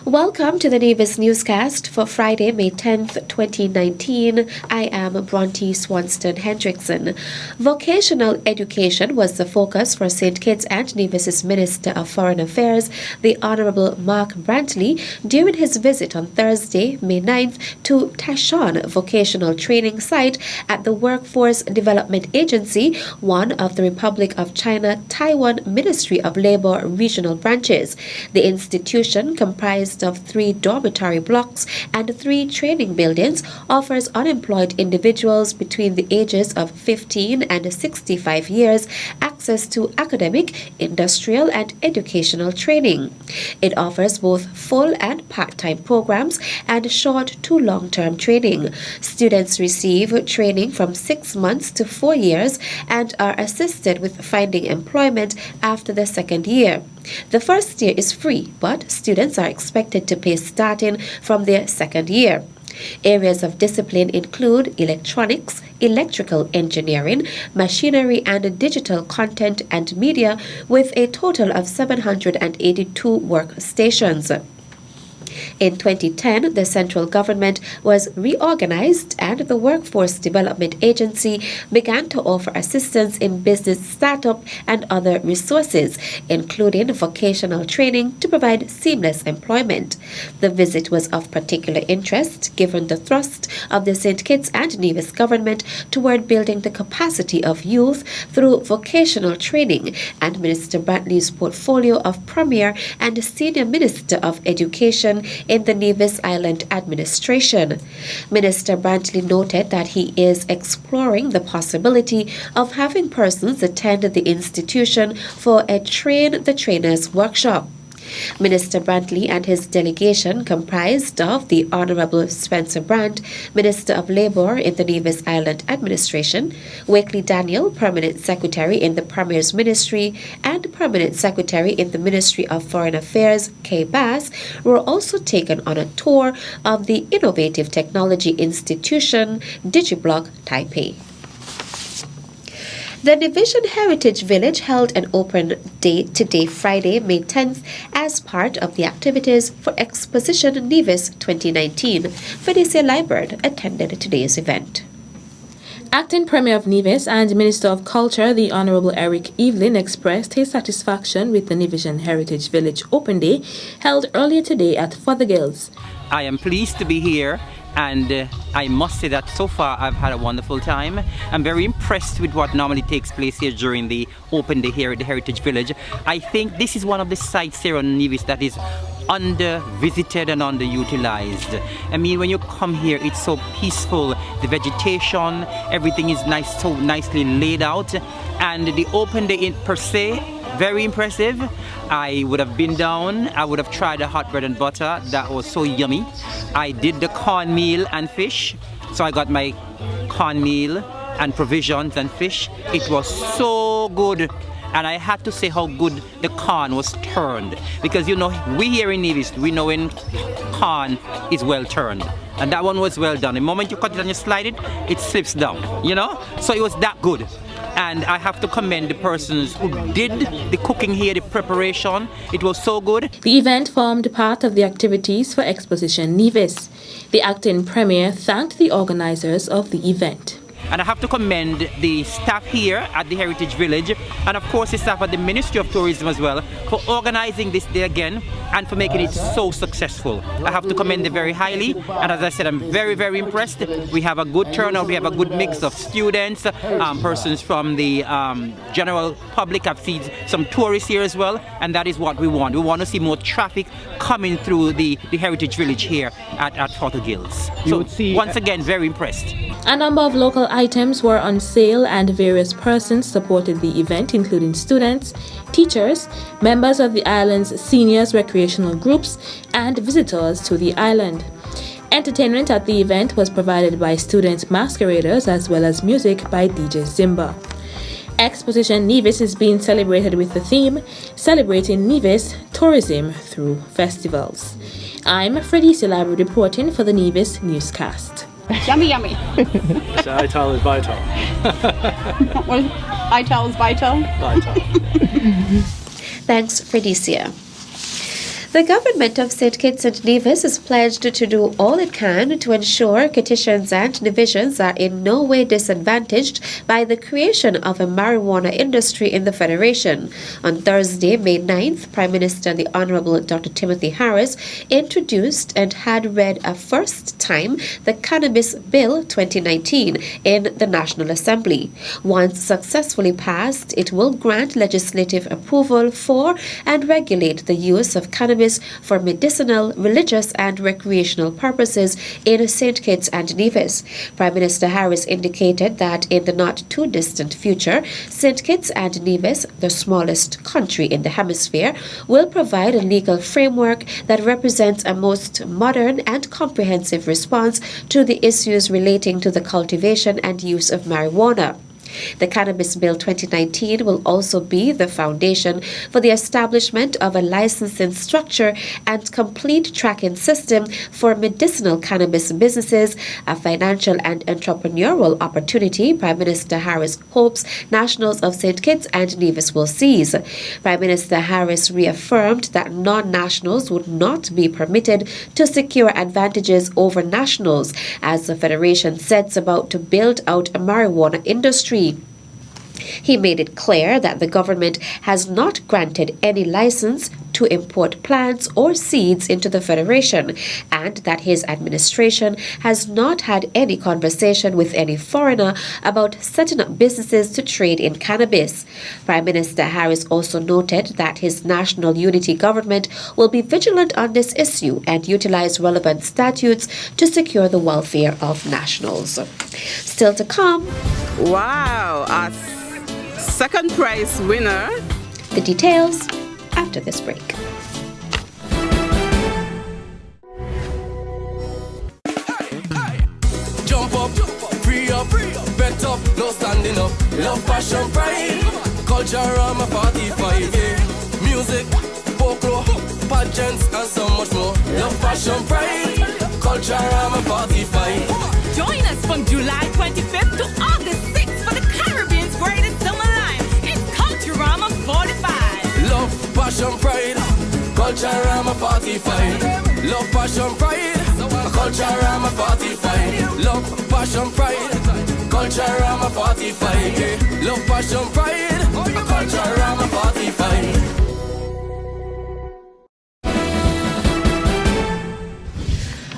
Welcome to the Nevis Newscast for Friday, May 10th, 2019. I am Bronte Swanston Hendrickson. Vocational education was the focus for St. Kitts and Nevis's Minister of Foreign Affairs, the Honourable Mark Brantley, during his visit on Thursday, May 9th, to Tashon Vocational Training Site at the Workforce Development Agency, one of the Republic of China Taiwan Ministry of Labour regional branches. The institution, comprised of 3 dormitory blocks and 3 training buildings, offers unemployed individuals between the ages of 15 and 65 years access to academic, industrial, and educational training. It offers both full and part-time programs and short to long-term training. Students receive training from 6 months to 4 years and are assisted with finding employment after the second year. The first year is free, but students are expected to pay starting from their second year. Areas of discipline include electronics, electrical engineering, machinery and digital content and media, with a total of 782 workstations. In 2010, the central government was reorganized and the Workforce Development Agency began to offer assistance in business startup and other resources, including vocational training to provide seamless employment. The visit was of particular interest given the thrust of the St. Kitts and Nevis government toward building the capacity of youth through vocational training and Minister Brantley's portfolio of Premier and Senior Minister of Education in the Nevis Island administration. Minister Brantley noted that he is exploring the possibility of having persons attend the institution for a Train the Trainers workshop. Minister Brantley and his delegation, comprised of the Honourable Spencer Brandt, Minister of Labour in the Nevis Island Administration, Wakely Daniel, Permanent Secretary in the Premier's Ministry, and Permanent Secretary in the Ministry of Foreign Affairs, Kay Bass, were also taken on a tour of the Innovative Technology Institution, DigiBlock, Taipei. The Nevision Heritage Village held an open day today, Friday, May 10th, as part of the activities for Exposition Nevis 2019. Felicia Liebert attended today's event. Acting Premier of Nevis and Minister of Culture, the Honourable Eric Evelyn, expressed his satisfaction with the Nevision Heritage Village Open Day held earlier today at Fothergills. I am pleased to be here, and I must say that so far I've had a wonderful time. I'm very impressed with what normally takes place here during the open day here at the Heritage Village. I think this is one of the sites here on Nevis that is under-visited and underutilized. I mean, when you come here, it's so peaceful. The vegetation, everything is nice, so nicely laid out. And the open day per se, very impressive. I would have been down. I would have tried the hot bread and butter. That was so yummy. I did the cornmeal and fish. So I got my cornmeal and provisions and fish. It was so good. And I had to say how good the corn was turned. Because, you know, we here in Nevis, we know when corn is well turned. And that one was well done. The moment you cut it and you slide it, it slips down, you know? So it was that good. And I have to commend the persons who did the cooking here, the preparation. It was so good. The event formed part of the activities for Exposition Nevis. The acting Premier thanked the organizers of the event. And I have to commend the staff here at the Heritage Village, and of course the staff at the Ministry of Tourism as well, for organizing this day again and for making it so successful. I have to commend them very highly, and as I said, I'm very, very impressed. We have a good turnout, we have a good mix of students, persons from the general public. I've seen some tourists here as well, and that is what we want. We want to see more traffic coming through the Heritage Village here at Fothergills. So once again, very impressed. A number of local items were on sale and various persons supported the event, including students, teachers, members of the island's seniors recreational groups, and visitors to the island. Entertainment at the event was provided by student masqueraders as well as music by DJ Zimba. Exposition Nevis is being celebrated with the theme Celebrating Nevis Tourism Through Festivals. I'm Fredicia Library reporting for the Nevis Newscast. Yummy, yummy. So ITAL is vital. ITAL is vital? Vital. Thanks, Fredicia. The government of St. Kitts and Nevis is pledged to do all it can to ensure Kittitians and Nevisians are in no way disadvantaged by the creation of a marijuana industry in the Federation. On Thursday, May 9th, Prime Minister the Honorable Dr. Timothy Harris introduced and had read a first time the Cannabis Bill 2019 in the National Assembly. Once successfully passed, it will grant legislative approval for and regulate the use of cannabis for medicinal, religious, and recreational purposes in St. Kitts and Nevis. Prime Minister Harris indicated that in the not-too-distant future, St. Kitts and Nevis, the smallest country in the hemisphere, will provide a legal framework that represents a most modern and comprehensive response to the issues relating to the cultivation and use of marijuana. The Cannabis Bill 2019 will also be the foundation for the establishment of a licensing structure and complete tracking system for medicinal cannabis businesses, a financial and entrepreneurial opportunity Prime Minister Harris hopes nationals of St. Kitts and Nevis will seize. Prime Minister Harris reaffirmed that non-nationals would not be permitted to secure advantages over nationals as the Federation sets about to build out a marijuana industry. He made it clear that the government has not granted any license to import plants or seeds into the Federation, and that his administration has not had any conversation with any foreigner about setting up businesses to trade in cannabis. Prime Minister Harris also noted that his national unity government will be vigilant on this issue and utilize relevant statutes to secure the welfare of nationals. Still to come. Wow, a second prize winner. The details after this break. Jump up, free up, bet up, no standing up. Love, passion, pride, culture, I'm a 45, yeah. Music, folklore, pageants, and so much more. Love, passion, pride, culture, I'm a 45. Join us from July 25th to August 6th for the Caribbean's greatest summer line. It's Culturama 45. Love, passion, pride, culturama 45. Love, passion, pride, culturama 45. Love, passion, pride, culturama 45. Yeah. Love, passion, pride, culturama 45.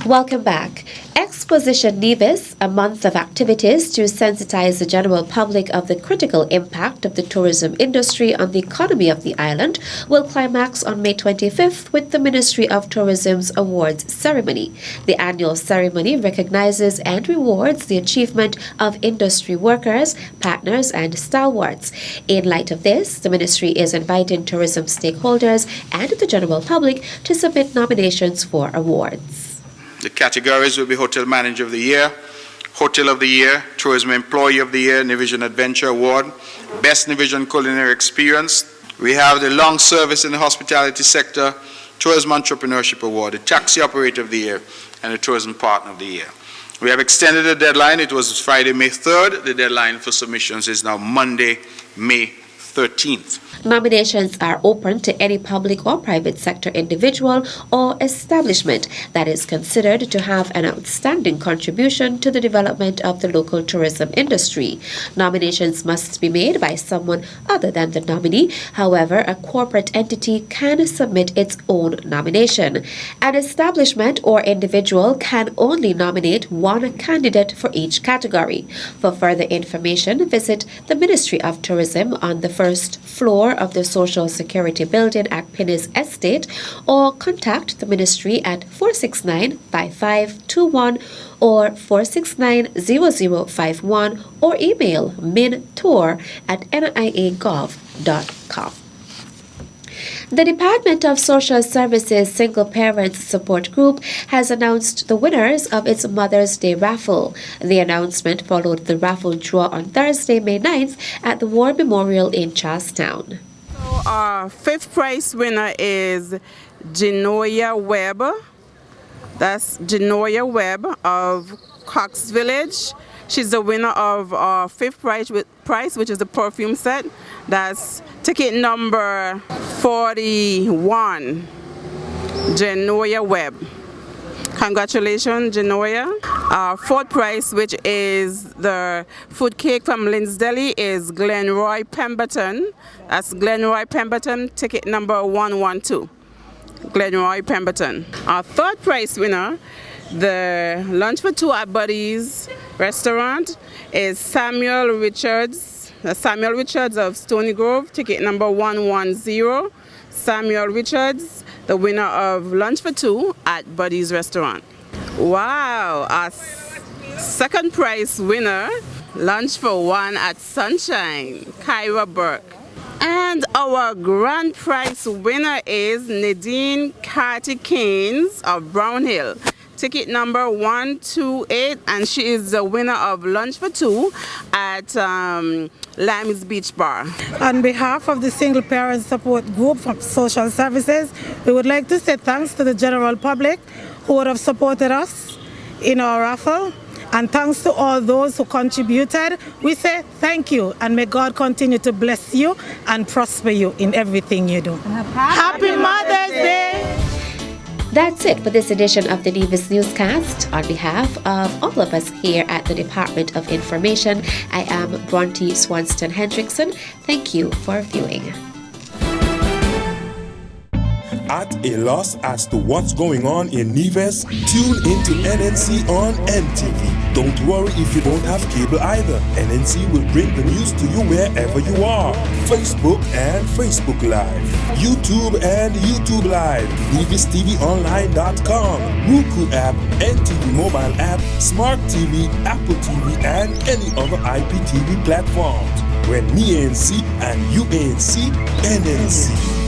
Welcome back. Exposition Nevis, a month of activities to sensitize the general public of the critical impact of the tourism industry on the economy of the island, will climax on May 25th with the Ministry of Tourism's awards ceremony. The annual ceremony recognizes and rewards the achievement of industry workers, partners, and stalwarts. In light of this, the ministry is inviting tourism stakeholders and the general public to submit nominations for awards. The categories will be Hotel Manager of the Year, Hotel of the Year, Tourism Employee of the Year, Nevision Adventure Award, Best Nevision Culinary Experience. We have the Long Service in the Hospitality Sector, Tourism Entrepreneurship Award, the Taxi Operator of the Year, and the Tourism Partner of the Year. We have extended the deadline. It was Friday, May 3rd. The deadline for submissions is now Monday, May 13th. Nominations are open to any public or private sector individual or establishment that is considered to have an outstanding contribution to the development of the local tourism industry. Nominations must be made by someone other than the nominee. However, a corporate entity can submit its own nomination. An establishment or individual can only nominate one candidate for each category. For further information, visit the Ministry of Tourism on the first floor of the Social Security Building at Pinnis Estate, or contact the Ministry at 469-5521 or 469-0051 or email mintour@nia.gov.com. The Department of Social Services Single Parents Support Group has announced the winners of its Mother's Day raffle. The announcement followed the raffle draw on Thursday, May 9th at the War Memorial in Charlestown. So our fifth prize winner is Genoya Webb. That's Genoya Webb of Cox Village. She's the winner of our fifth prize, which is the perfume set. That's ticket number 41. Genoa Webb. Congratulations, Genoa. Our fourth prize, which is the food cake from Lynn's Deli, is Glenroy Pemberton. That's Glenroy Pemberton, ticket number 112. Glenroy Pemberton. Our third prize winner, the lunch for two at Buddy's restaurant, is Samuel Richards. Samuel Richards of Stony Grove, ticket number 110. Samuel Richards, the winner of lunch for two at Buddy's restaurant. Wow, our second prize winner, lunch for one at Sunshine, Kyra Burke. And our grand prize winner is Nadine Carty Keynes of Brown Hill, ticket number 128, and she is the winner of lunch for two at Lamb's Beach Bar. On behalf of the Single Parent Support Group from Social Services, we would like to say thanks to the general public who would have supported us in our raffle, and thanks to all those who contributed. We say thank you, and may God continue to bless you and prosper you in everything you do. Happy Mother's Day! That's it for this edition of the Nevis Newscast. On behalf of all of us here at the Department of Information, I am Bronte Swanston Hendrickson. Thank you for viewing. At a loss as to what's going on in Nevis? Tune into NNC on NTV. Don't worry if you don't have cable either. NNC will bring the news to you wherever you are. Facebook and Facebook Live. YouTube and YouTube Live. NevisTVOnline.com. Roku app, NTV mobile app, Smart TV, Apple TV, and any other IPTV platforms. When me ANC and you ANC, NNC.